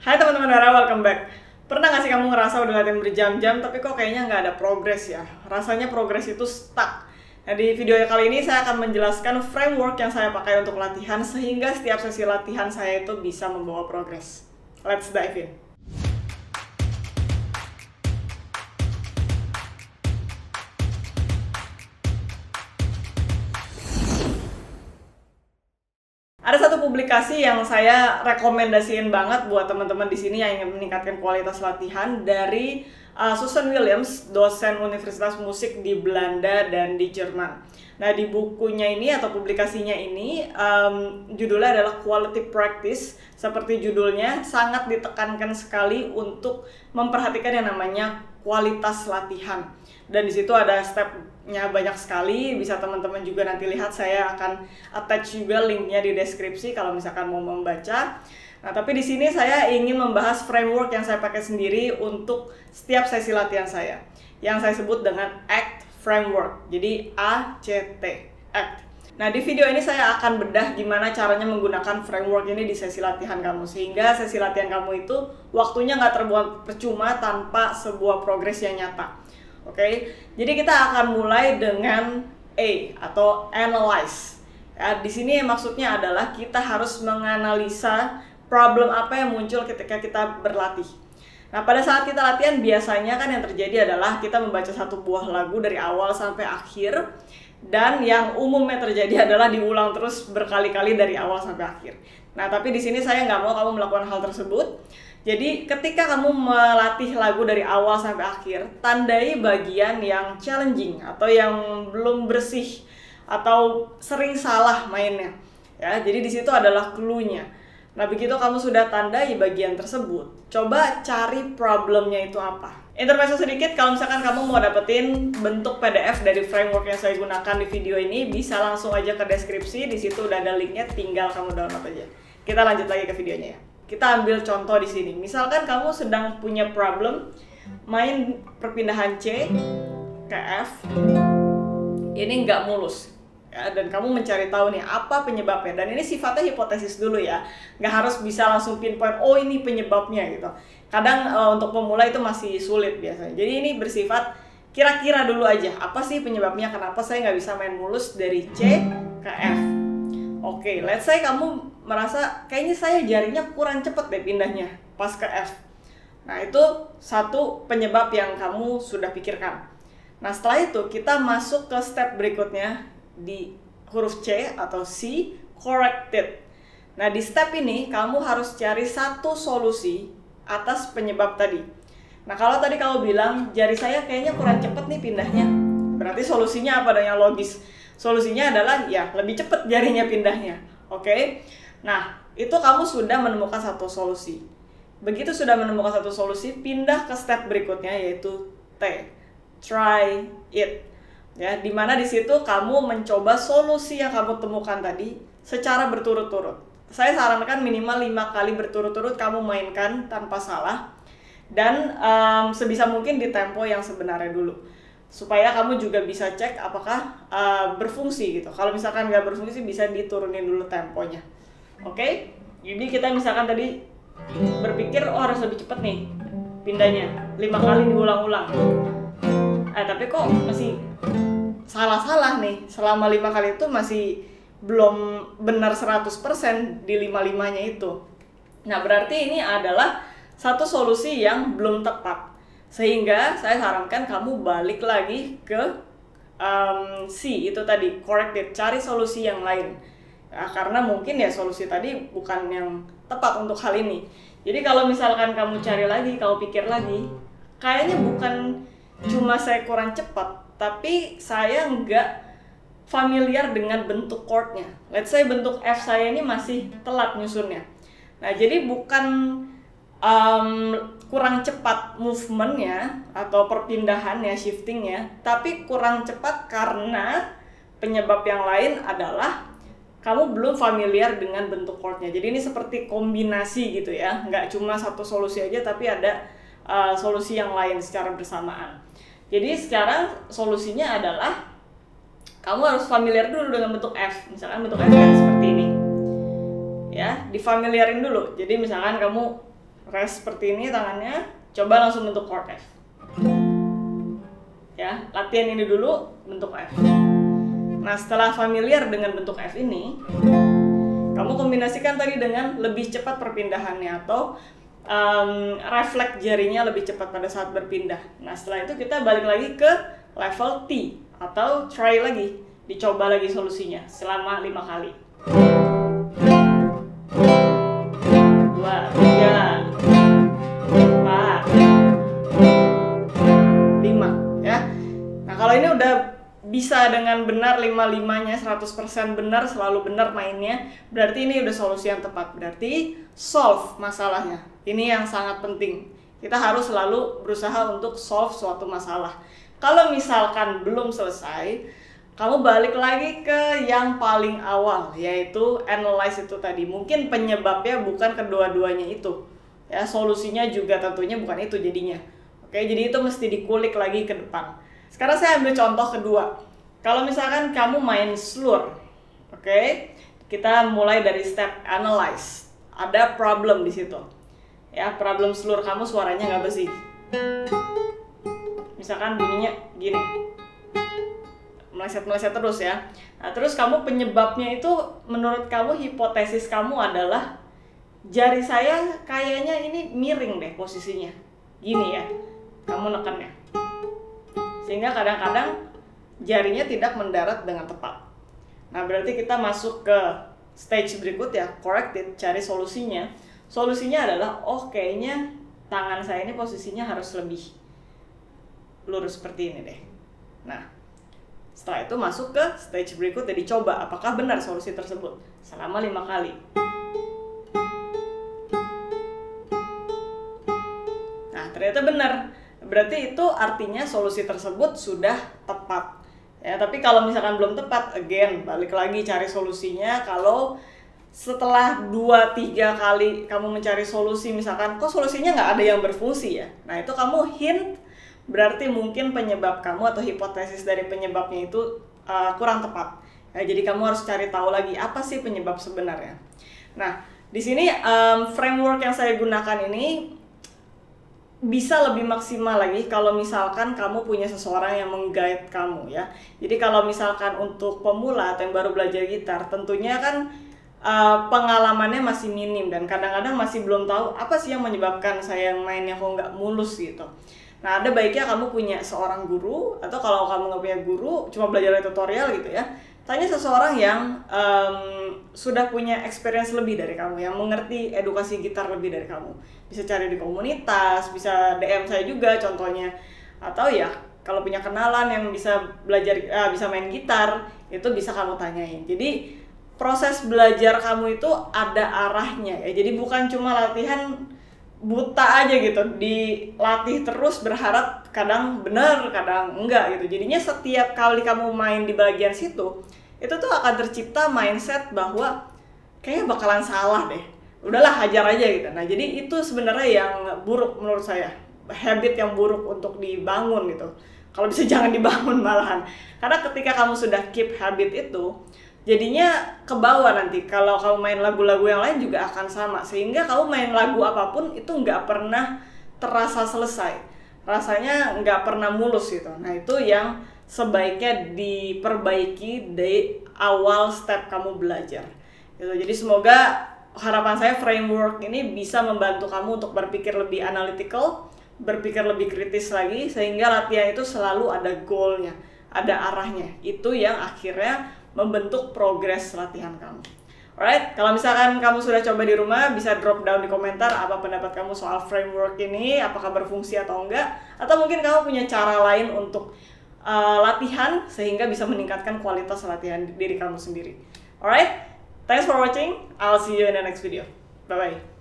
Hai teman-teman Dara, welcome back. Pernah gak sih kamu ngerasa udah latihan berjam-jam tapi kok kayaknya nggak ada progres ya? Rasanya progres itu stuck. Nah, di video kali ini saya akan menjelaskan framework yang saya pakai untuk latihan sehingga setiap sesi latihan saya itu bisa membawa progres. Let's dive in. Ada satu publikasi yang saya rekomendasiin banget buat teman-teman di sini yang ingin meningkatkan kualitas latihan dari Susan Williams, dosen Universitas Musik di Belanda dan di Jerman. Nah, di bukunya ini atau publikasinya ini judulnya adalah Quality Practice. Seperti judulnya, sangat ditekankan sekali untuk memperhatikan yang namanya kualitas latihan. Dan di situ ada stepnya banyak sekali, bisa teman-teman juga nanti lihat, saya akan attach juga linknya di deskripsi kalau misalkan mau membaca. Nah, tapi di sini saya ingin membahas framework yang saya pakai sendiri untuk setiap sesi latihan saya, yang saya sebut dengan ACT framework. Jadi ACT, ACT. Nah, di video ini saya akan bedah gimana caranya menggunakan framework ini di sesi latihan kamu, sehingga sesi latihan kamu itu waktunya nggak terbuang percuma tanpa sebuah progres yang nyata. Oke, jadi kita akan mulai dengan A atau analyze. Ya, di sini maksudnya adalah kita harus menganalisa problem apa yang muncul ketika kita berlatih. Nah, pada saat kita latihan biasanya kan yang terjadi adalah kita membaca satu buah lagu dari awal sampai akhir, dan yang umumnya terjadi adalah diulang terus berkali-kali dari awal sampai akhir. Nah, tapi di sini saya nggak mau kamu melakukan hal tersebut. Jadi ketika kamu melatih lagu dari awal sampai akhir, tandai bagian yang challenging atau yang belum bersih atau sering salah mainnya. Ya, jadi di situ adalah clue-nya. Nah, begitu kamu sudah tandai bagian tersebut, coba cari problemnya itu apa. Intermezzo sedikit, kalau misalkan kamu mau dapetin bentuk PDF dari framework yang saya gunakan di video ini, bisa langsung aja ke deskripsi, di situ udah ada linknya, tinggal kamu download aja. Kita lanjut lagi ke videonya ya. Kita ambil contoh di sini. Misalkan kamu sedang punya problem main perpindahan C ke F, ini nggak mulus. Ya, dan kamu mencari tahu nih apa penyebabnya, dan ini sifatnya hipotesis dulu ya, nggak harus bisa langsung pinpoint oh ini penyebabnya gitu. Kadang untuk pemula itu masih sulit biasanya, jadi ini bersifat kira-kira dulu aja, apa sih penyebabnya, kenapa saya nggak bisa main mulus dari C ke F. Oke, let's say kamu merasa kayaknya saya jarinya kurang cepet deh pindahnya pas ke F. Nah, itu satu penyebab yang kamu sudah pikirkan. Nah, setelah itu kita masuk ke step berikutnya di huruf C atau C, corrected. Nah, di step ini kamu harus cari satu solusi atas penyebab tadi. Nah, kalau tadi kamu bilang jari saya kayaknya kurang cepet nih pindahnya, berarti solusinya apa dong yang logis? Solusinya adalah ya lebih cepet jarinya pindahnya. Oke? Nah, itu kamu sudah menemukan satu solusi. Begitu sudah menemukan satu solusi, pindah ke step berikutnya yaitu T, try it. Ya, dimana di situ kamu mencoba solusi yang kamu temukan tadi secara berturut-turut. Saya sarankan minimal 5 kali berturut-turut kamu mainkan tanpa salah, dan sebisa mungkin di tempo yang sebenarnya dulu, supaya kamu juga bisa cek apakah berfungsi gitu. Kalau misalkan nggak berfungsi, bisa diturunin dulu temponya. Oke? Jadi kita misalkan tadi berpikir harus lebih cepat nih pindahnya, 5 kali diulang-ulang. Tapi kok masih salah-salah nih, selama 5 kali itu masih belum benar 100% di 5-5-nya itu. Nah, berarti ini adalah satu solusi yang belum tepat. Sehingga saya sarankan kamu balik lagi ke C itu tadi, corrected, cari solusi yang lain. Nah, karena mungkin ya solusi tadi bukan yang tepat untuk hal ini. Jadi kalau misalkan kamu cari lagi, kamu pikir lagi, kayaknya bukan cuma saya kurang cepat, tapi saya nggak familiar dengan bentuk chordnya. Let's say bentuk F saya ini masih telat nyusunnya. Nah, jadi bukan kurang cepat movementnya atau perpindahannya, shiftingnya, tapi kurang cepat karena penyebab yang lain adalah kamu belum familiar dengan bentuk chordnya. Jadi ini seperti kombinasi gitu ya, nggak cuma satu solusi aja, tapi ada solusi yang lain secara bersamaan. Jadi sekarang solusinya adalah kamu harus familiar dulu dengan bentuk F. Misalkan bentuk F kan seperti ini. Ya, difamiliarin dulu. Jadi misalkan kamu rest seperti ini tangannya, coba langsung bentuk chord F. Ya, latihan ini dulu bentuk F. Nah, setelah familiar dengan bentuk F ini, kamu kombinasikan tadi dengan lebih cepat perpindahannya atau refleks jarinya lebih cepat pada saat berpindah. Nah, setelah itu kita balik lagi ke level T atau try lagi, dicoba lagi solusinya selama 5 kali. 2, 3, 4, 5 ya. Nah, kalau ini udah bisa dengan benar 5-5-nya 100% benar, selalu benar mainnya, berarti ini udah solusi yang tepat. Berarti solve masalahnya. Ini yang sangat penting. Kita harus selalu berusaha untuk solve suatu masalah. Kalau misalkan belum selesai, kamu balik lagi ke yang paling awal, yaitu analyze itu tadi. Mungkin penyebabnya bukan kedua-duanya itu. Ya, solusinya juga tentunya bukan itu jadinya. Oke, jadi itu mesti dikulik lagi ke depan. Sekarang saya ambil contoh kedua. Kalau misalkan kamu main slur, oke, kita mulai dari step analyze. Ada problem di situ. Ya, problem slur kamu suaranya nggak bersih. Misalkan bunyinya gini, meleset-meleset terus ya. Nah, terus kamu penyebabnya itu menurut kamu, hipotesis kamu adalah jari saya kayaknya ini miring deh posisinya. Gini ya, kamu nekannya. Sehingga kadang-kadang jarinya tidak mendarat dengan tepat. Nah, berarti kita masuk ke stage berikut ya, correct it, cari solusinya. Solusinya adalah, oh kayaknya tangan saya ini posisinya harus lebih lurus seperti ini deh. Nah, setelah itu masuk ke stage berikut, jadi coba apakah benar solusi tersebut selama 5 kali. Nah, ternyata benar. Berarti itu artinya solusi tersebut sudah tepat. Ya, tapi kalau misalkan belum tepat, again, balik lagi cari solusinya. Kalau setelah 2-3 kali kamu mencari solusi, misalkan kok solusinya nggak ada yang berfungsi ya, nah itu kamu hint, berarti mungkin penyebab kamu atau hipotesis dari penyebabnya itu kurang tepat. Ya, jadi kamu harus cari tahu lagi apa sih penyebab sebenarnya. Nah, di sini framework yang saya gunakan ini bisa lebih maksimal lagi kalau misalkan kamu punya seseorang yang meng-guide kamu ya. Jadi kalau misalkan untuk pemula atau yang baru belajar gitar, tentunya kan pengalamannya masih minim dan kadang-kadang masih belum tahu apa sih yang menyebabkan saya mainnya kok nggak mulus gitu. Nah, ada baiknya kamu punya seorang guru, atau kalau kamu nggak punya guru, cuma belajar dari tutorial gitu ya, tanya seseorang yang sudah punya experience lebih dari kamu, yang mengerti edukasi gitar lebih dari kamu. Bisa cari di komunitas, bisa DM saya juga contohnya, atau ya kalau punya kenalan yang bisa belajar, bisa main gitar, itu bisa kamu tanyain. Jadi proses belajar kamu itu ada arahnya ya, jadi bukan cuma latihan buta aja gitu, dilatih terus berharap kadang benar kadang enggak gitu. Jadinya setiap kali kamu main di bagian situ, itu tuh akan tercipta mindset bahwa kayaknya bakalan salah deh, udahlah hajar aja gitu. Nah, jadi itu sebenarnya yang buruk menurut saya, habit yang buruk untuk dibangun gitu. Kalau bisa jangan dibangun malahan, karena ketika kamu sudah keep habit itu, jadinya ke bawah nanti. Kalau kamu main lagu-lagu yang lain juga akan sama, sehingga kamu main lagu apapun itu nggak pernah terasa selesai, rasanya nggak pernah mulus gitu. Nah, itu yang sebaiknya diperbaiki dari awal step kamu belajar gitu. Jadi semoga harapan saya framework ini bisa membantu kamu untuk berpikir lebih analytical, berpikir lebih kritis lagi, sehingga latihan itu selalu ada goalnya, ada arahnya. Itu yang akhirnya membentuk progres latihan kamu. Alright, kalau misalkan kamu sudah coba di rumah, bisa drop down di komentar apa pendapat kamu soal framework ini, apakah berfungsi atau enggak, atau mungkin kamu punya cara lain untuk latihan sehingga bisa meningkatkan kualitas latihan diri kamu sendiri. Alright, thanks for watching. I'll see you in the next video. Bye bye.